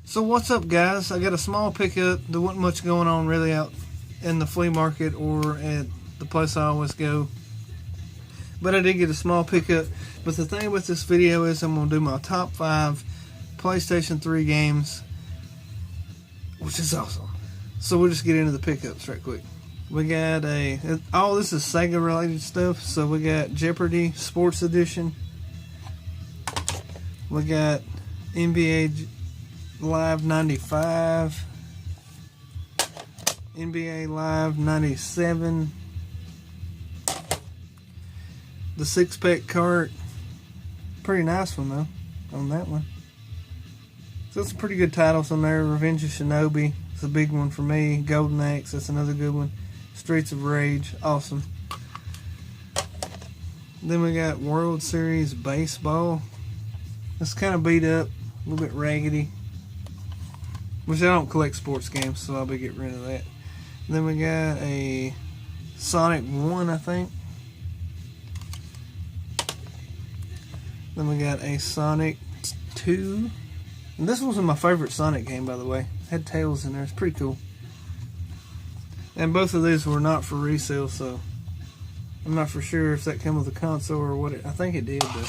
So what's up, guys? I got a small pickup. There wasn't much going on really out in the flea market or at the place I always go, but I did get a small pickup. But the thing with this video is I'm going to do my top 5 PlayStation 3 games, which is awesome. So we'll just get into the pickups right quick. We got all this is Sega related stuff. So we got Jeopardy Sports Edition. We got NBA Live 95, NBA Live 97, the 6-pack cart, pretty nice one though on that one. So it's pretty good titles on there. Revenge of Shinobi, it's a big one for me. Golden Axe, that's another good one. Streets of Rage, awesome. Then we got World Series Baseball. It's kind of beat up, a little bit raggedy. Which I don't collect sports games, so I'll be getting rid of that. Then we got a Sonic 1, I think. Then we got a Sonic 2. And this was my favorite Sonic game, by the way. Had Tails in there. It's pretty cool. And both of these were not for resale, so I'm not for sure if that came with a console or what. I think it did, though.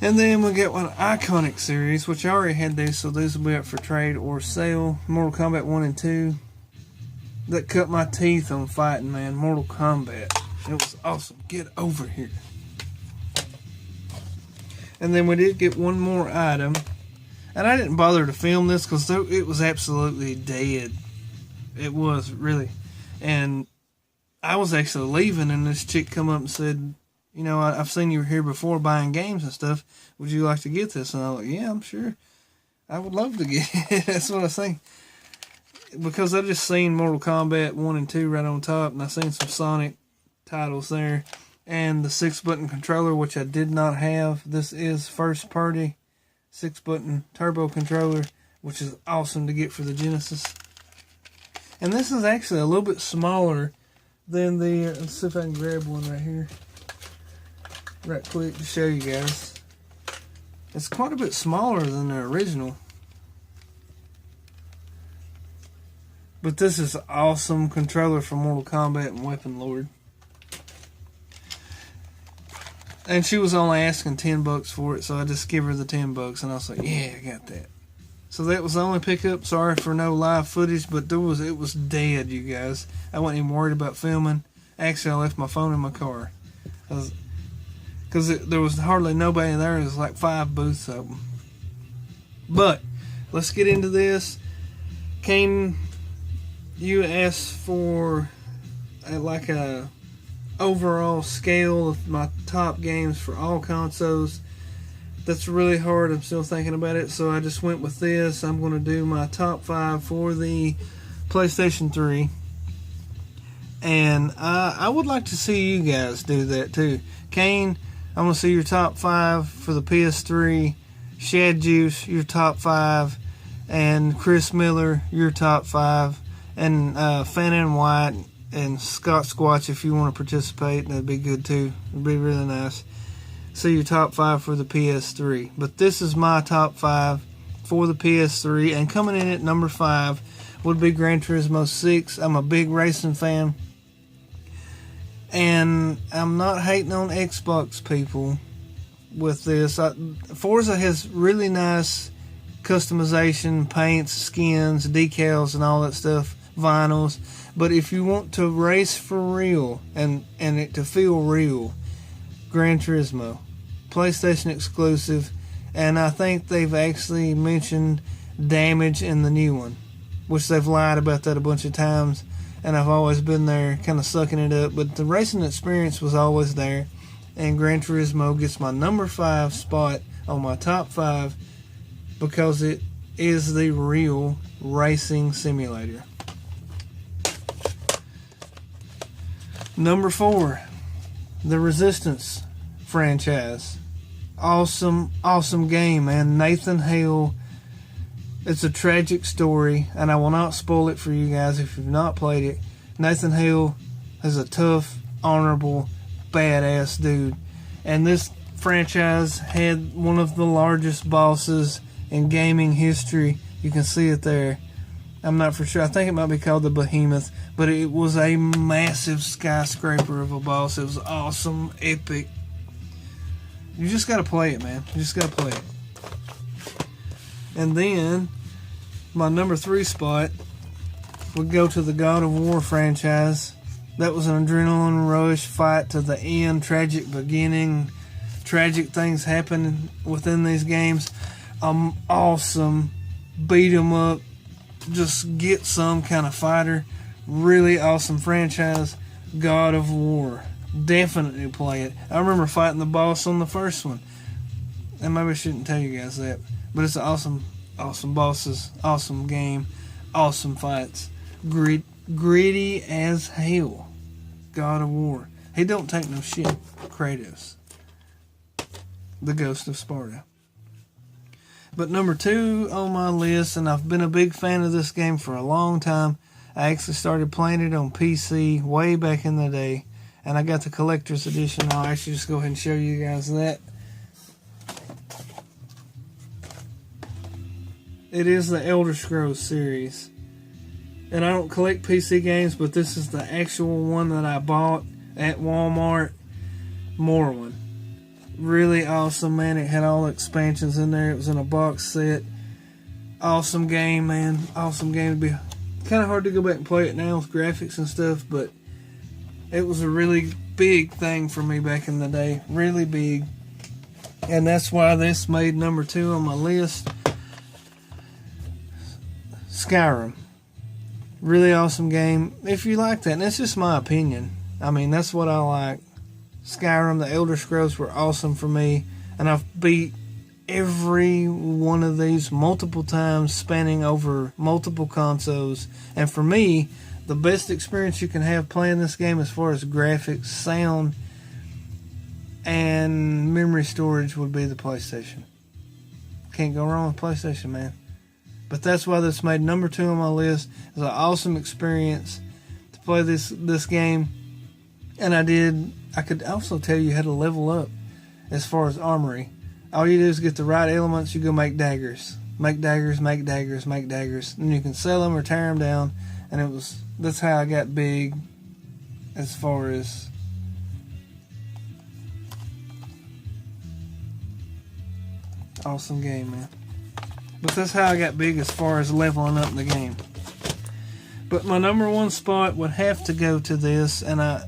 And then we get one Iconic series, which I already had these, so these will be up for trade or sale. Mortal Kombat 1 and 2. That cut my teeth on fighting, man. Mortal Kombat. It was awesome. Get over here. And then we did get one more item. And I didn't bother to film this because it was absolutely dead. It was, really. And I was actually leaving, and this chick come up and said, you know, I've seen you here before buying games and stuff. Would you like to get this? And I was like, yeah, I'm sure. I would love to get it. That's what I think. Because I just seen Mortal Kombat 1 and 2 right on top. And I seen some Sonic titles there. And the 6-button controller, which I did not have. This is first party 6-button turbo controller, which is awesome to get for the Genesis. And this is actually a little bit smaller than the... let's see if I can grab one right here. Right quick to show you guys. It's quite a bit smaller than the original. But this is an awesome controller for Mortal Kombat and Weapon Lord. And she was only asking $10 for it, so I just give her the $10 and I was like, yeah, I got that. So that was the only pickup. Sorry for no live footage, but it was dead, you guys. I wasn't even worried about filming. Actually, I left my phone in my car. Because there was hardly nobody there. There was like 5 booths of them. But let's get into this. Kane, you asked for like a overall scale of my top games for all consoles. That's really hard. I'm still thinking about it, so I just went with this. I'm going to do my top 5 for the PlayStation 3. And I would like to see you guys do that too. Kane, I'm going to see your top 5 for the PS3. Shad Juice, your top 5. And Chris Miller, your top 5. And Fannin White and Scott Squatch, if you want to participate, that'd be good too. It'd be really nice. See your top 5 for the PS3. But this is my top 5 for the PS3. And coming in at number 5 would be Gran Turismo 6. I'm a big racing fan. And I'm not hating on Xbox people with this. Forza has really nice customization, paints, skins, decals, and all that stuff, vinyls. But if you want to race for real and it to feel real, Gran Turismo, PlayStation exclusive, and I think they've actually mentioned damage in the new one, which they've lied about that a bunch of times. And I've always been there kind of sucking it up. But the racing experience was always there. And Gran Turismo gets my number 5 spot on my top 5 because it is the real racing simulator. Number 4, the Resistance franchise. Awesome, awesome game, man. Nathan Hale. It's a tragic story, and I will not spoil it for you guys if you've not played it. Nathan Hale is a tough, honorable, badass dude. And this franchise had one of the largest bosses in gaming history. You can see it there. I'm not for sure. I think it might be called the Behemoth, but it was a massive skyscraper of a boss. It was awesome, epic. You just got to play it, man. You just got to play it. And then, my number 3 spot would go to the God of War franchise. That was an adrenaline rush, fight to the end, tragic beginning, tragic things happen within these games. Awesome, beat 'em up, just get some kind of fighter. Really awesome franchise, God of War. Definitely play it. I remember fighting the boss on the first one, and maybe I shouldn't tell you guys that, but it's awesome bosses, awesome game, awesome fights, gritty as hell. God of War. He don't take no shit. Kratos, the Ghost of Sparta. But number 2 on my list, and I've been a big fan of this game for a long time. I actually started playing it on PC way back in the day, and I got the collector's edition. I'll actually just go ahead and show you guys that. It is the Elder Scrolls series. And I don't collect PC games, but this is the actual one that I bought at Walmart. Morrowind. Really awesome, man. It had all the expansions in there. It was in a box set. Awesome game, man. Awesome game. It'd be kind of hard to go back and play it now with graphics and stuff, but it was a really big thing for me back in the day. Really big. And that's why this made number 2 on my list. Skyrim. Really awesome game. If you like that, and it's just my opinion. I mean, that's what I like. Skyrim, the Elder Scrolls were awesome for me, and I've beat every one of these multiple times, spanning over multiple consoles. And for me, the best experience you can have playing this game as far as graphics, sound, and memory storage would be the PlayStation. Can't go wrong with PlayStation, man. But that's why this made number 2 on my list. It was an awesome experience to play this game. And I could also tell you how to level up as far as armory. All you do is get the right elements, you go make daggers. Make daggers, make daggers, make daggers. And you can sell them or tear them down. And that's how I got big as far as awesome game, man. But that's how I got big as far as leveling up the game. But my number 1 spot would have to go to this, and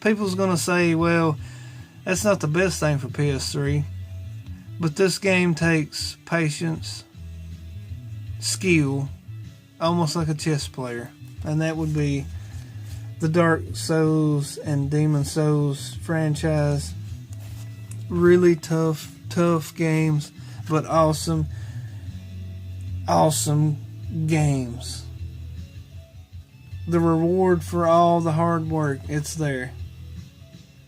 people's gonna say, well, that's not the best thing for PS3. But this game takes patience, skill, almost like a chess player. And that would be the Dark Souls and Demon Souls franchise. Really tough games, but awesome games. The reward for all the hard work, it's there.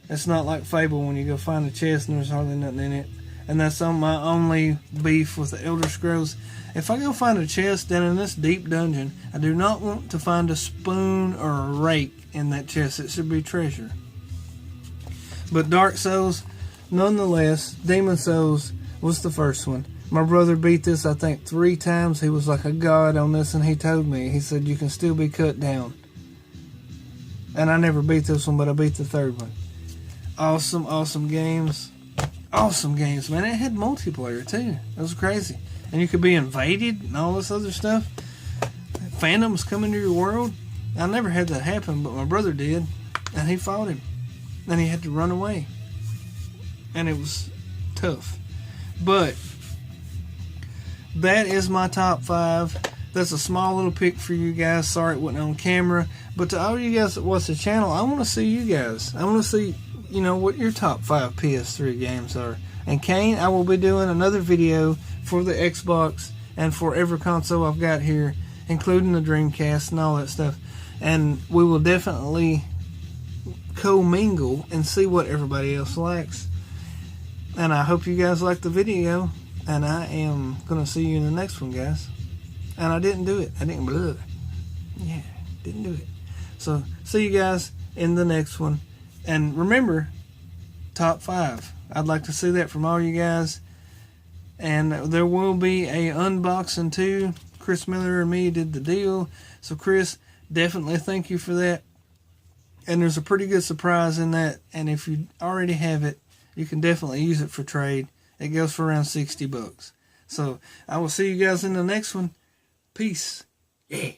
It's not like Fable when you go find a chest and there's hardly nothing in it. And that's my only beef with the Elder Scrolls. If I go find a chest down in this deep dungeon, I do not want to find a spoon or a rake in that chest. It should be treasure. But Dark Souls, nonetheless, Demon Souls was the first one. My brother beat this, I think, 3 times. He was like a god on this, and he told me, he said, you can still be cut down. And I never beat this one, but I beat the 3rd one. Awesome games. Awesome games, man. It had multiplayer, too. It was crazy. And you could be invaded and all this other stuff. Phantoms come into your world. I never had that happen, but my brother did. And he fought him. And he had to run away. And it was tough. But that is my top 5. That's a small little pick for you guys. Sorry it wasn't on camera. But to all you guys that watch the channel, I want to see you guys. I want to see, what your top 5 PS3 games are. And Kane, I will be doing another video for the Xbox and for every console I've got here, including the Dreamcast and all that stuff. And we will definitely co-mingle and see what everybody else likes. And I hope you guys like the video. And I am going to see you in the next one, guys. And I didn't do it. Didn't do it. So, see you guys in the next one. And remember, top 5. I'd like to see that from all you guys. And there will be a unboxing too. Chris Miller and me did the deal. So Chris, definitely thank you for that. And there's a pretty good surprise in that. And if you already have it, you can definitely use it for trade. It goes for around $60. So I will see you guys in the next one. Peace. Yeah.